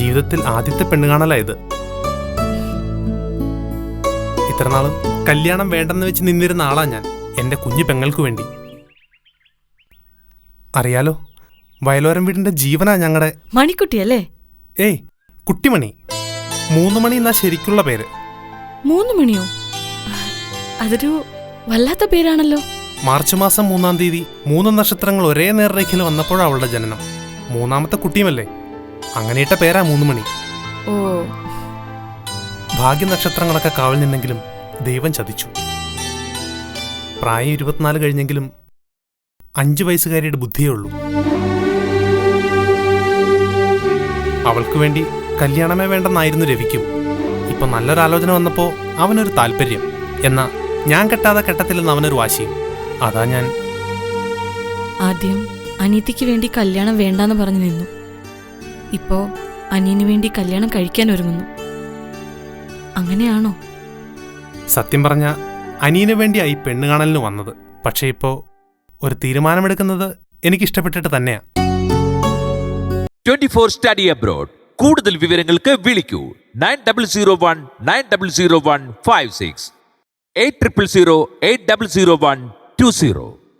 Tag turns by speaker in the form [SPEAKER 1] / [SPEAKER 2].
[SPEAKER 1] ജീവിതത്തിൽ ആദ്യത്തെ പെണ്ണുകാണലായത്. ഇത്രനാളും കല്യാണം വേണ്ടെന്ന് വെച്ച് നിന്നിരുന്ന ആളാ ഞാൻ, എൻ്റെ കുഞ്ഞു പെങ്ങൾക്ക് വേണ്ടി. അറിയാലോ, വയലോരം വീടിന്റെ ജീവനാ ഞങ്ങളുടെ
[SPEAKER 2] മണിക്കുട്ടിയല്ലേ?
[SPEAKER 1] ഏയ്, കുട്ടിമണി. 3 മണി എന്നാ ശരിക്കുള്ള പേര്.
[SPEAKER 2] 3 മണിയോ? അതൊരു വല്ലാത്ത പേരാണല്ലോ.
[SPEAKER 1] മാർച്ച് മാസം 3-ാം തീയതി 3 നക്ഷത്രങ്ങൾ ഒരേ നേർരേഖയിൽ വന്നപ്പോഴാണ് അവളുടെ ജനനം. 3ാമത്തെ കുട്ടിയുമല്ലേ, അങ്ങനെയിട്ട പേരാ 3 മണി.
[SPEAKER 2] ഓ,
[SPEAKER 1] ഭാഗ്യ നക്ഷത്രങ്ങളൊക്കെ കാവൽ നിന്നെങ്കിലും ദൈവം ചതിച്ചു. പ്രായം 24 കഴിഞ്ഞെങ്കിലും 5 വയസ്സുകാരിയുടെ ബുദ്ധിയേ ഉള്ളൂ. അവൾക്ക് വേണ്ടി കല്യാണമേ വേണ്ടെന്നായിരുന്നു രവിക്കും. ഇപ്പൊ നല്ലൊരാലോചന വന്നപ്പോ അവനൊരു താല്പര്യം. എന്നാ ഞാൻ കെട്ടാതെ കെട്ടത്തില്ലെന്ന് അവനൊരു വാശിയും. അതാ ഞാൻ
[SPEAKER 2] ആദ്യം അനിയത്തിക്ക് വേണ്ടി കല്യാണം വേണ്ടാന്ന് പറഞ്ഞു നിന്നു. ഇപ്പോ അനിയന് വേണ്ടി കല്യാണം കഴിക്കാൻ ഒരുങ്ങുന്നു. അങ്ങനെയാണോ?
[SPEAKER 1] സത്യം പറഞ്ഞ അനിയന് വേണ്ടിയായി പെണ്ണ് കാണലിന് വന്നത്. പക്ഷേ ഇപ്പോ ഒരു തീരുമാനമെടുക്കുന്നത് എനിക്കിഷ്ടപ്പെട്ടിട്ട് തന്നെയാ.
[SPEAKER 3] 24 സ്റ്റഡി അബ്രോഡ്. കൂടുതൽ വിവരങ്ങൾക്ക് വിളിക്കൂ 9001900156 8000800120.